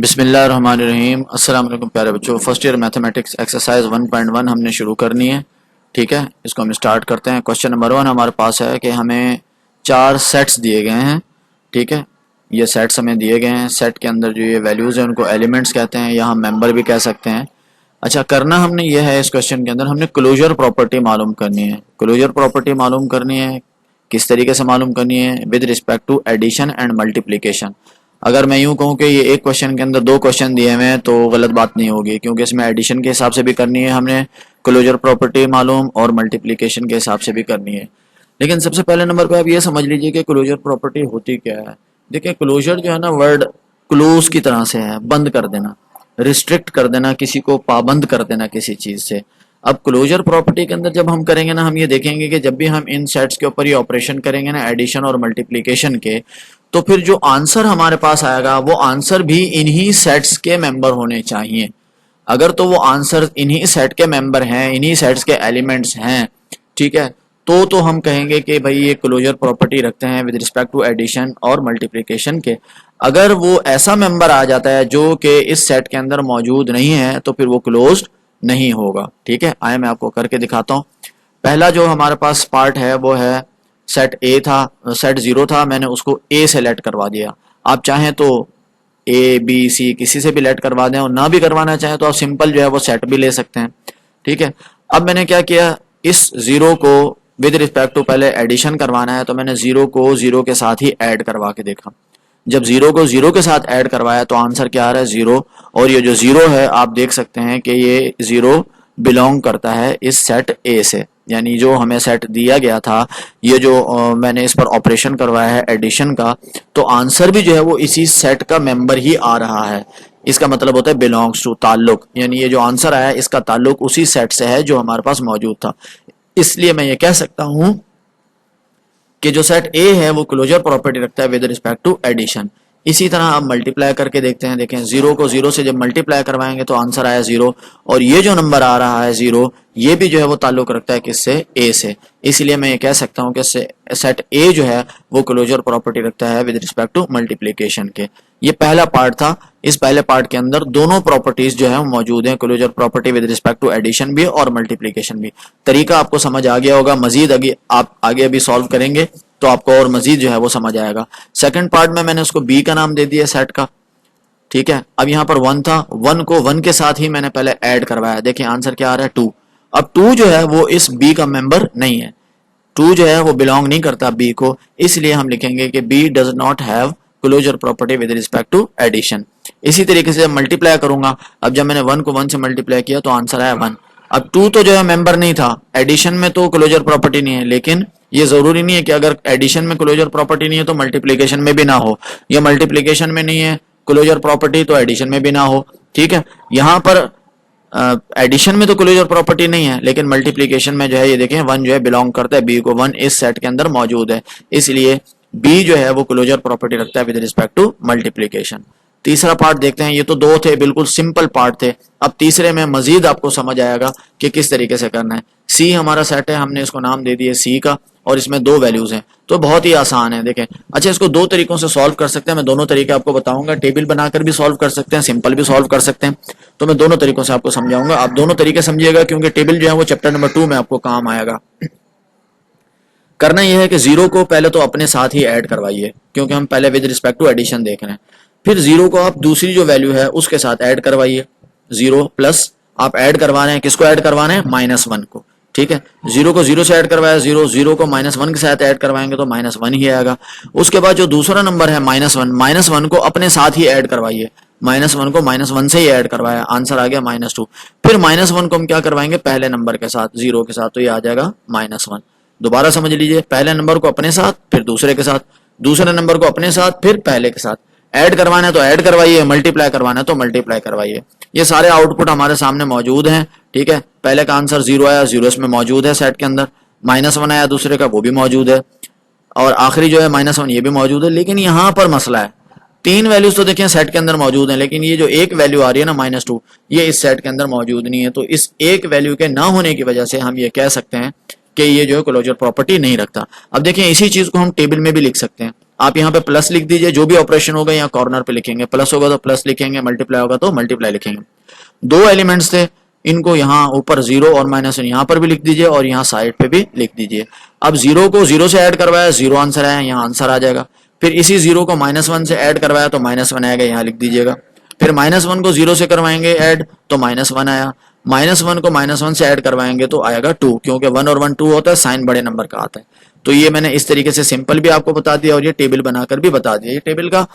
बिस्मिल्लाहिर्रहमानिर्रहीम। अस्सलाम वालेकुम प्यारे बच्चों। फर्स्ट ईयर मैथमेटिक्स एक्सरसाइज 1.1 हमने शुरू करनी है। ठीक है, इसको हम स्टार्ट करते हैं। क्वेश्चन नंबर 1 हमारे पास है कि हमें 4 सेट्स दिए गए हैं। ठीक है, ये सेट्स हमें दिए गए हैं। सेट के अंदर जो ये वैल्यूज़ हैं उनको एलिमेंट्स कहते हैं या हम मेंबर भी कह सकते हैं। अच्छा, करना हमने ये है, इस क्वेश्चन के अंदर हमने क्लोजर प्रॉपर्टी मालूम करनी है। क्लोजर प्रॉपर्टी मालूम करनी है किस तरीके से मालूम करनी है? With respect to addition and multiplication. अगर मैं यूं कहूं कि ये एक क्वेश्चन के अंदर 2 क्वेश्चन दिए हुए हैं तो गलत बात नहीं होगी, क्योंकि इसमें एडिशन के हिसाब से भी करनी है हमने क्लोजर प्रॉपर्टी मालूम, और मल्टीप्लिकेशन के हिसाब से भी करनी है। लेकिन सबसे पहले नंबर पे आप ये समझ लीजिए कि क्लोजर प्रॉपर्टी होती क्या है। देखिए, क्लोजर जो है ना, वर्ड क्लोज की तरह से है, बंद कर देना, रिस्ट्रिक्ट कर देना, किसी को पाबंद कर देना किसी चीज से। अब क्लोजर प्रॉपर्टी के अंदर जब हम करेंगे ना, हम ये देखेंगे कि जब भी हम इन सेट्स के ऊपर ये ऑपरेशन करेंगे ना, एडिशन और मल्टीप्लिकेशन के, तो फिर जो आंसर हमारे पास आएगा वो आंसर भी इन्हीं सेट्स के मेंबर होने चाहिए। अगर तो वो आंसर इन्हीं सेट के मेंबर हैं, इन्हीं सेट्स के एलिमेंट्स हैं, ठीक है, तो हम कहेंगे कि भाई ये क्लोजर प्रॉपर्टी रखते हैं विद रिस्पेक्ट टू एडिशन और मल्टीप्लिकेशन के। अगर वो ऐसा मेंबर आ जाता है जो कि इस सेट के अंदर मौजूद नहीं है तो फिर वो क्लोज्ड नहीं होगा। ठीक है, आए मैं आपको करके दिखाता हूँ। पहला जो हमारे पास पार्ट है वो है सेट ए था, सेट 0 था, मैंने उसको ए से लेट करवा दिया। आप चाहें तो ए बी सी किसी से भी लेट करवा दें, और ना भी करवाना चाहें तो आप सिंपल जो है वो सेट भी ले सकते हैं। ठीक है, अब मैंने क्या किया, इस 0 को विद रिस्पेक्ट टू पहले एडिशन करवाना है तो मैंने 0 को 0 के साथ ही ऐड करवा के देखा। जब 0 को 0 के साथ ऐड करवाया तो आंसर क्या आ रहा है? 0। और ये जो 0 है आप देख सकते हैं कि ये 0 बिलोंग करता है इस सेट ए से, यानी जो हमें सेट दिया गया था, ये जो मैंने इस पर ऑपरेशन करवाया है एडिशन का, तो आंसर भी जो है वो इसी सेट का मेंबर ही आ रहा है। इसका मतलब होता है बिलोंग्स टू, ताल्लुक, यानी ये जो आंसर आया है इसका ताल्लुक उसी सेट से है जो हमारे पास मौजूद था। इसलिए मैं ये कह सकता हूं कि जो सेट ए है वो क्लोजर प्रॉपर्टी रखता है विद रिस्पेक्ट टू एडिशन। इसी तरह आप मल्टीप्लाई करके देखते हैं। देखें, 0 को 0 से जब मल्टीप्लाई करवाएंगे तो आंसर आया 0, और ये जो नंबर आ रहा है 0, ये भी जो है वो ताल्लुक रखता है किससे? ए से। इसलिए मैं ये कह सकता हूँ कि सेट ए जो है वो क्लोजर प्रॉपर्टी रखता है विद रिस्पेक्ट टू मल्टीप्लिकेशन के। ये पहला पार्ट था। इस पहले पार्ट के अंदर दोनों प्रॉपर्टीज जो है मौजूद हैं, closure property with respect to addition भी और मल्टीप्लिकेशन भी। तरीका आपको समझ आ गया होगा। मजीद आप आगे अभी सॉल्व करेंगे तो आपको और मजीद जो है वो समझ आएगा। सेकंड पार्ट में मैंने उसको बी का नाम दे दिया सेट का। ठीक है, अब यहाँ पर 1 था, 1 को 1 के साथ ही मैंने पहले ऐड करवाया। देखिए आंसर क्या आ रहा है? 2। अब 2 जो है वो इस बी का मेंबर नहीं है, 2 जो है वो बिलोंग नहीं करता बी को, इसलिए हम लिखेंगे कि B does not have closure property with respect to addition. इसी तरीके से जब मल्टीप्लाई करूंगा, अब जब मैंने 1 को 1 से मल्टीप्लाई किया तो आंसर आया 1। अब 2 तो जो है मेंबर नहीं था, एडिशन में तो क्लोजर प्रॉपर्टी नहीं है, लेकिन ये जरूरी नहीं है कि अगर एडिशन में क्लोजर प्रॉपर्टी नहीं है तो मल्टीप्लिकेशन में भी ना हो, या मल्टीप्लिकेशन में नहीं है क्लोजर प्रॉपर्टी तो एडिशन में भी ना हो। ठीक है, यहाँ पर एडिशन में तो क्लोजर प्रॉपर्टी नहीं है, लेकिन मल्टीप्लिकेशन में जो है ये देखें 1 जो है बिलोंग करता है बी को, 1 इस सेट के अंदर मौजूद है, इसलिए बी जो है वो क्लोजर प्रॉपर्टी रखता है विद रिस्पेक्ट टू मल्टीप्लिकेशन। तीसरा पार्ट देखते हैं। ये तो 2 थे, बिल्कुल सिंपल पार्ट थे। अब तीसरे में मजीद आपको समझ आएगा कि किस तरीके से करना है। सी हमारा सेट है, हमने इसको नाम दे दिया सी का, और इसमें 2 वैल्यूज हैं, तो बहुत ही आसान है। देखें, अच्छा, इसको 2 तरीकों से सॉल्व कर सकते हैं। मैं दोनों तरीके आपको बताऊंगा। टेबल बनाकर भी सॉल्व कर सकते हैं, सिंपल भी सॉल्व कर सकते हैं, तो मैं दोनों तरीकों से आपको समझाऊंगा। आप दोनों तरीके समझिएगा, क्योंकि टेबल जो है वो चैप्टर नंबर 2 में आपको काम आएगा। करना यह है कि 0 को पहले तो अपने साथ ही ऐड करवाइए, क्योंकि हम पहले विद रिस्पेक्ट टू एडिशन देख रहे हैं। फिर 0 को आप दूसरी जो वैल्यू है उसके साथ ऐड करवाइए। 0 प्लस आप ऐड करवा रहे हैं, किसको ऐड करवाना है? -1 को। ठीक है, 0 को 0 से ऐड करवाया, 0 को -1 के साथ ऐड करवाएंगे तो -1 ही आएगा। उसके बाद जो दूसरा नंबर है -1 को अपने साथ ही ऐड करवाइए। -1 को -1 से ही ऐड करवाया, आंसर आ गया -2। फिर -1 को हम क्या करवाएंगे? पहले नंबर के साथ, 0 के साथ, तो ये आ जाएगा -1। दोबारा समझ लीजिए, पहले नंबर को अपने साथ, फिर दूसरे के साथ, दूसरे नंबर को अपने साथ, फिर पहले के साथ। ऐड करवाना है तो ऐड करवाइए, मल्टीप्लाई करवाना है तो मल्टीप्लाई करवाइए। ये सारे आउटपुट हमारे सामने मौजूद हैं। ठीक है, पहले का आंसर 0 आया, 0 इसमें मौजूद है सेट के अंदर, -1 आया दूसरे का, वो भी मौजूद है, और आखिरी जो है -1 ये भी मौजूद है। लेकिन यहाँ पर मसला है, 3 वैल्यूज तो देखिए सेट के अंदर मौजूद हैं, लेकिन ये जो एक वैल्यू आ रही है ना -2, ये इस सेट के अंदर मौजूद नहीं है। तो इस एक वैल्यू के ना होने की वजह से हम ये कह सकते हैं कि ये जो है क्लोजर प्रॉपर्टी नहीं रखता। अब देखिए, इसी चीज को हम टेबल में भी लिख सकते हैं। आप यहाँ पे प्लस लिख दीजिए, जो भी ऑपरेशन होगा यहाँ कॉर्नर पे लिखेंगे, प्लस होगा तो प्लस लिखेंगे, मल्टीप्लाई होगा तो मल्टीप्लाई लिखेंगे। दो एलिमेंट्स थे, इनको यहाँ ऊपर जीरो और माइनस यहाँ पर भी लिख दीजिए और यहाँ साइड पे भी लिख दीजिए। अब जीरो को जीरो से ऐड करवाया, जीरो आंसर आया, यहाँ आंसर आ जाएगा। फिर इसी जीरो को -1 से ऐड करवाया तो -1 आएगा, यहाँ लिख दीजिएगा। फिर -1 को जीरो से करवाएंगे ऐड तो -1 आया, -1 को -1 से ऐड करवाएंगे तो आएगा 2, क्योंकि 1 और 1 2 होता है, साइन बड़े नंबर का आता है। तो ये मैंने इस तरीके से सिंपल भी आपको बता दिया और ये टेबल बनाकर भी बता दिया। ये टेबल का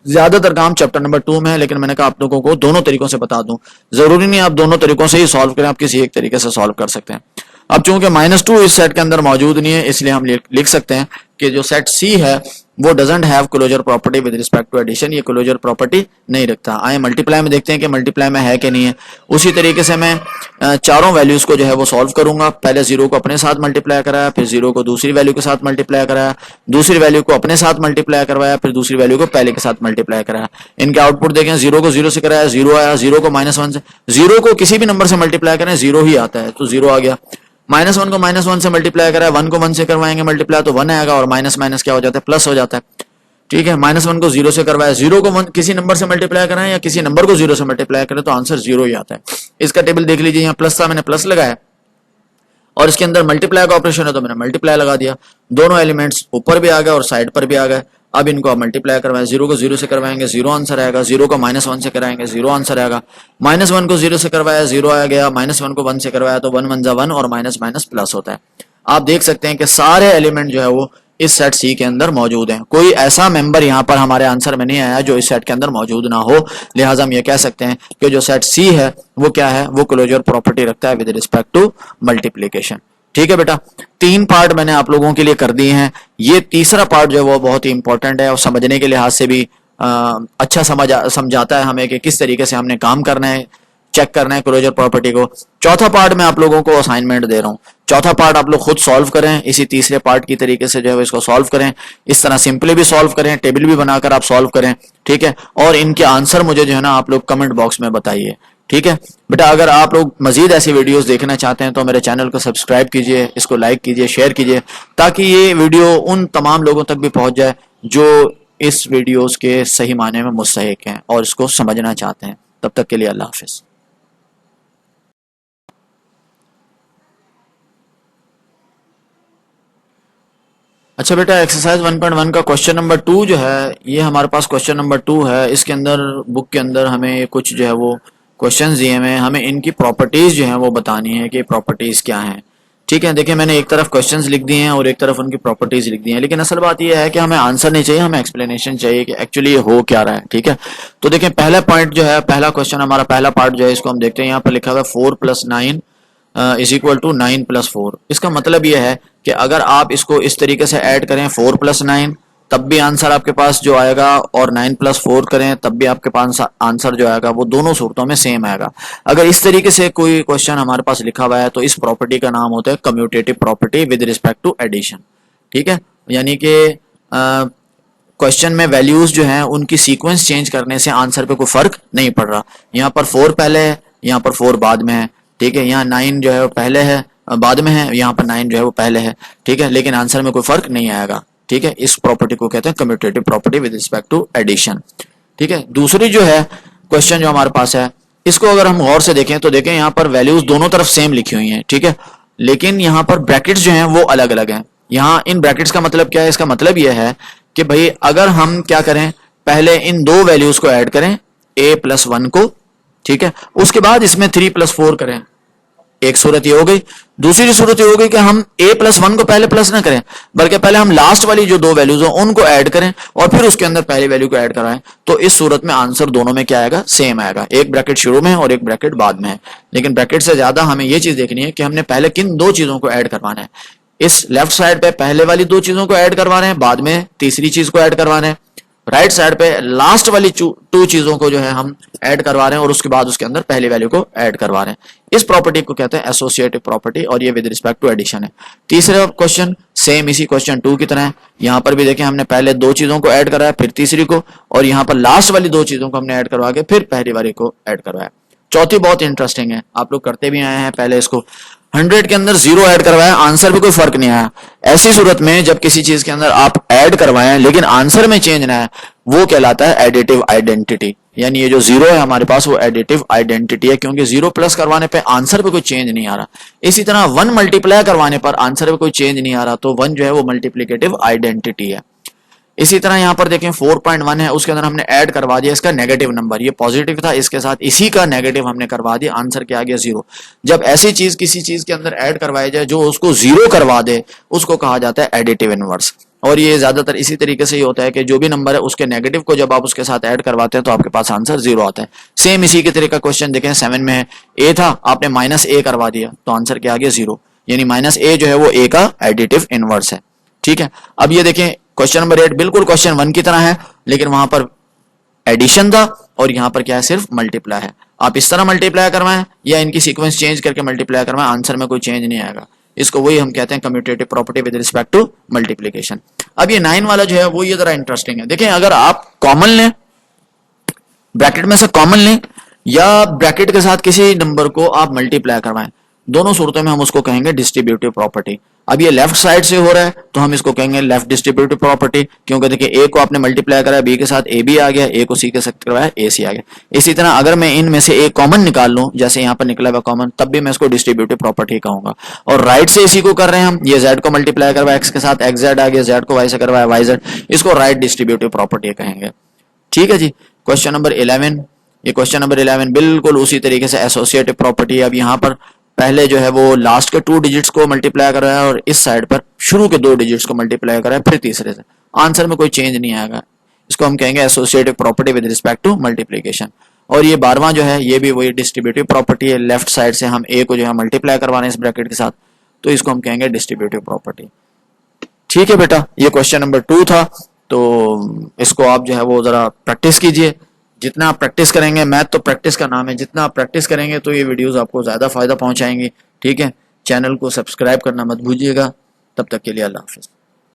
ज्यादातर काम चैप्टर नंबर 2 में है, लेकिन मैंने कहा आप लोगों को दोनों तरीकों से बता दूं। जरूरी नहीं आप दोनों तरीकों से ही सॉल्व करें, आप किसी एक तरीके से सॉल्व कर सकते हैं। अब चूंकि -2 इस सेट के अंदर मौजूद नहीं है, इसलिए हम लिख सकते हैं कि जो सेट सी है वो doesn't have closure property with respect to addition, ये क्लोजर प्रॉपर्टी नहीं रखता। आए मल्टीप्लाई में देखते हैं कि मल्टीप्लाई में है कि नहीं है। उसी तरीके से मैं चारों वैल्यूज को जो है वो सॉल्व करूंगा। पहले जीरो को अपने साथ मल्टीप्लाई कराया, फिर जीरो को दूसरी वैल्यू के साथ मल्टीप्लाई कराया, दूसरी वैल्यू को अपने साथ मल्टीप्लाई करवाया, फिर दूसरी वैल्यू को पहले के साथ मल्टीप्लाई कराया। इनके आउटपुट देखें, जीरो को जीरो से कराया, जीरो आया, जीरो को -1 से, जीरो को किसी भी नंबर से मल्टीप्लाई करें जीरो ही आता है तो जीरो आ गया। -1 को -1 से मल्टीप्लाई कराया, 1 को 1 से करवाएंगे मल्टीप्लाई तो 1 आएगा और माइनस माइनस क्या हो जाता है, प्लस हो जाता है। ठीक है, -1 को जीरो से करवाया, जीरो को 1 किसी नंबर से मल्टीप्लाई कराएं या किसी नंबर को जीरो से मल्टीप्लाई करें तो आंसर जीरो ही आता है। इसका टेबल देख लीजिए, यहाँ प्लस था, मैंने प्लस लगाया और इसके अंदर मल्टीप्लाई का ऑपरेशन है तो मैंने मल्टीप्लाई लगा दिया। दोनों एलिमेंट्स ऊपर भी आ गए और साइड पर भी आ गए। अब इनको आप मल्टीप्लाई करवाएं, जीरो को जीरो से करवाएंगे जीरो आंसर आएगा, जीरो को -1 से कराएंगे जीरो आंसर आएगा, -1 को जीरो से करवाया जीरो आ गया, -1 को 1 से करवाया तो 1 1 जा 1 और माइनस माइनस प्लस होता है। आप देख सकते हैं कि सारे एलिमेंट जो है वो इस सेट सी के अंदर मौजूद हैं। कोई ऐसा मेंबर यहाँ पर हमारे आंसर में नहीं आया जो इस सेट के अंदर मौजूद ना हो, लिहाजा हम ये कह सकते हैं कि जो सेट सी है वो क्या है, वो क्लोजर प्रॉपर्टी रखता है विद रिस्पेक्ट टू मल्टीप्लीकेशन। ठीक है बेटा, 3 पार्ट मैंने आप लोगों के लिए कर दिए हैं। ये तीसरा पार्ट जो है वो बहुत ही इंपॉर्टेंट है और समझने के लिहाज से भी अच्छा समझाता है हमें कि किस तरीके से हमने काम करना है, चेक करना है क्लोजर प्रॉपर्टी को। चौथा पार्ट मैं आप लोगों को असाइनमेंट दे रहा हूँ, चौथा पार्ट आप लोग खुद सॉल्व करें, इसी तीसरे पार्ट की तरीके से जो है इसको सॉल्व करें। इस तरह सिंपली भी सॉल्व करें, टेबल भी बनाकर आप सॉल्व करें। ठीक है, और इनके आंसर मुझे जो है ना आप लोग कमेंट बॉक्स में बताइए। ठीक है बेटा, अगर आप लोग मजीद ऐसी वीडियोस देखना चाहते हैं तो मेरे चैनल को सब्सक्राइब कीजिए, इसको लाइक कीजिए, शेयर कीजिए, ताकि ये वीडियो उन तमाम लोगों तक भी पहुंच जाए जो इस वीडियोस के सही माने में मुस्तहिक हैं और इसको समझना चाहते हैं। तब तक के लिए अल्लाह हाफिज। अच्छा बेटा, एक्सरसाइज 1.1 का क्वेश्चन नंबर 2 जो है, ये हमारे पास क्वेश्चन नंबर 2 है। इसके अंदर बुक के अंदर हमें कुछ जो है वो क्वेश्चंस दिए हुए हैं, हमें इनकी प्रॉपर्टीज जो है वो बतानी है कि प्रॉपर्टीज क्या हैं। ठीक है, देखिए मैंने एक तरफ क्वेश्चंस लिख दिए हैं और एक तरफ उनकी प्रॉपर्टीज लिख दी हैं, लेकिन असल बात यह है कि हमें आंसर नहीं चाहिए, हमें एक्सप्लेनेशन चाहिए कि एक्चुअली ये हो क्या रहा है। ठीक है, तो देखें पहला पॉइंट जो है, पहला क्वेश्चन हमारा पहला पार्ट जो है इसको हम देखते हैं। यहाँ पर लिखा हुआ है 4 + 9 = 9 + 4। इसका मतलब यह है कि अगर आप इसको इस तरीके से ऐड करें 4 + 9 तब भी आंसर आपके पास जो आएगा, और 9 + 4 करें तब भी आपके पास आंसर जो आएगा वो दोनों सूरतों में सेम आएगा। अगर इस तरीके से कोई क्वेश्चन हमारे पास लिखा हुआ है तो इस प्रॉपर्टी का नाम होता है commutative property with respect to addition. ठीक है, यानी कि क्वेश्चन में वैल्यूज जो हैं उनकी सीक्वेंस चेंज करने से आंसर पे कोई फर्क नहीं पड़ रहा। यहाँ पर 4 पहले है, यहाँ पर 4 बाद में है। ठीक है, यहाँ 9 जो है वो पहले है, बाद में है, यहाँ पर 9 जो है वो पहले है। ठीक है, लेकिन आंसर में कोई फर्क नहीं आएगा। ठीक है, इस प्रॉपर्टी को कहते हैं commutative property with respect to addition. ठीक है, दूसरी जो है क्वेश्चन जो हमारे पास है, इसको अगर हम गौर से देखें तो देखें यहाँ पर वैल्यूज दोनों तरफ सेम लिखी हुई हैं। ठीक है, लेकिन यहाँ पर ब्रैकेट्स जो हैं वो अलग अलग हैं। यहाँ इन ब्रैकेट्स का मतलब क्या है, इसका मतलब यह है कि भाई अगर हम क्या करें, पहले इन दो वैल्यूज को ऐड करें a + 1 को, ठीक है, उसके बाद इसमें 3 + 4 करें। एक सूरत ये हो गई। दूसरी सूरत ये हो गई कि हम a + 1 को पहले प्लस ना करें, बल्कि पहले हम लास्ट वाली जो दो वैल्यूज हो उनको ऐड करें और फिर उसके अंदर पहली वैल्यू को ऐड कराएं। तो इस सूरत में आंसर दोनों में क्या आएगा, सेम आएगा। एक ब्रैकेट शुरू में और एक ब्रैकेट बाद में है, लेकिन ब्रैकेट से ज्यादा हमें ये चीज देखनी है कि हमने पहले किन दो चीजों को ऐड करवाना है। इस लेफ्ट साइड पे पहले वाली दो चीजों को ऐड करवा रहे हैं, बाद में तीसरी चीज को ऐड करवा रहे हैं। राइट साइड पे लास्ट वाली टू चीजों को जो है हम ऐड करवा रहे हैं और उसके बाद उसके अंदर पहली वैल्यू को ऐड करवा रहे हैं। इस प्रॉपर्टी को कहते हैं एसोसिएटिव प्रॉपर्टी और ये विद रिस्पेक्ट टू एडिशन है। तीसरा क्वेश्चन सेम इसी क्वेश्चन 2 की तरह है। यहां पर भी देखें हमने पहले दो चीजों को ऐड कराया, फिर तीसरी को, और यहाँ पर लास्ट वाली दो चीजों को हमने ऐड करवा के फिर पहली वाली को ऐड करवाया। चौथी बहुत इंटरेस्टिंग है, आप लोग करते भी आए हैं पहले इसको। 100 के अंदर 0 ऐड करवाया, आंसर में कोई फर्क नहीं आया। ऐसी सूरत में जब किसी चीज के अंदर आप ऐड करवाएं लेकिन आंसर में चेंज ना है, वो कहलाता है एडिटिव आइडेंटिटी। यानी ये जो 0 है हमारे पास वो एडिटिव आइडेंटिटी है, क्योंकि 0 प्लस करवाने पे आंसर पे कोई चेंज नहीं आ रहा। इसी तरह 1 मल्टीप्लाई करवाने पर आंसर पे कोई चेंज नहीं आ रहा, तो 1 जो है वो मल्टीप्लिकेटिव आइडेंटिटी है। इसी तरह यहाँ पर देखें 4.1 है, उसके अंदर हमने ऐड करवा दिया इसका नेगेटिव नंबर, ये पॉजिटिव था, इसके साथ इसी का नेगेटिव हमने करवा दिया, आंसर क्या आ गया 0। जब ऐसी चीज किसी चीज के अंदर ऐड करवाई जाए जो उसको 0 करवा दे, उसको कहा जाता है एडिटिव इनवर्स। और ये ज्यादातर इसी तरीके से ही होता है कि जो भी नंबर है उसके नेगेटिव को जब आप उसके साथ ऐड करवाते हैं तो आपके पास आंसर 0 आता है। सेम इसी के तरीके का क्वेश्चन देखें 7 में है, ए था, आपने -a करवा दिया तो आंसर क्या आ गया 0, यानी -a जो है वो a का एडिटिव इनवर्स है। ठीक है, अब ये देखें क्वेश्चन नंबर 8 बिल्कुल क्वेश्चन 1 की तरह है, लेकिन वहां पर एडिशन था और यहां पर क्या है, सिर्फ मल्टीप्लाई है। आप इस तरह मल्टीप्लाई करवाएं या इनकी सीक्वेंस चेंज करके मल्टीप्लाई करवाएं, आंसर में कोई चेंज नहीं आएगा। इसको वही हम कहते हैं commutative property with respect to multiplication. अब ये 9 वाला जो है वो ये जरा इंटरेस्टिंग है। देखें, अगर आप कॉमन लें, ब्रैकेट में से कॉमन लें या ब्रैकेट के साथ किसी नंबर को आप मल्टीप्लाई करवाएं, दोनों सूरतों में हम उसको कहेंगे डिस्ट्रीब्यूटिव प्रॉपर्टी। अब ये लेफ्ट साइड से हो रहा है तो हम इसको कहेंगे लेफ्ट डिस्ट्रीब्यूटिव प्रॉपर्टी, क्योंकि देखिए ए को आपने मल्टीप्लाई करा, बी के साथ ए बी आ गया, ए को सी के साथ करवाया, ए सी आ गया। इसी तरह अगर मैं इनमें से एक कॉमन निकाल लूं, जैसे यहाँ पर निकला हुआ कॉमन, तब भी मैं इसको डिस्ट्रीब्यूटिव प्रॉपर्टी कहूंगा। और राइट से इसी को कर रहे हैं हम, ये जेड को मल्टीप्लाई करवाया एक्स के साथ, एक्स जेड आ गया, जेड को वाई से करवाया वाई जेड, इसको राइट डिस्ट्रीब्यूटिव प्रॉपर्टी कहेंगे। ठीक है जी। क्वेश्चन नंबर 11, ये क्वेश्चन नंबर 11 बिल्कुल उसी तरीके से एसोसिएटिव प्रॉपर्टी है। अब यहाँ पर पहले जो है वो लास्ट के 2 डिजिट्स को मल्टीप्लाई कर रहा है और इस साइड पर शुरू के 2 डिजिट्स को मल्टीप्लाई कर रहा है, फिर तीसरे से, आंसर में कोई चेंज नहीं आएगा। इसको हम कहेंगे associative property with respect to multiplication. और ये 12वां जो है ये भी वही डिस्ट्रीब्यूटिव प्रॉपर्टी है, लेफ्ट साइड से हम ए को जो है मल्टीप्लाई करवा रहे हैं इस ब्रैकेट के साथ, तो इसको हम कहेंगे डिस्ट्रीब्यूटिव प्रॉपर्टी। ठीक है बेटा, ये क्वेश्चन नंबर 2 था, तो इसको आप जो है वो जरा प्रैक्टिस कीजिए। जितना आप प्रैक्टिस करेंगे, मैथ तो प्रैक्टिस का नाम है, जितना आप प्रैक्टिस करेंगे तो ये वीडियोस आपको ज्यादा फायदा पहुंचाएंगी। ठीक है, चैनल को सब्सक्राइब करना मत भूलिएगा। तब तक के लिए अल्लाह हाफिज।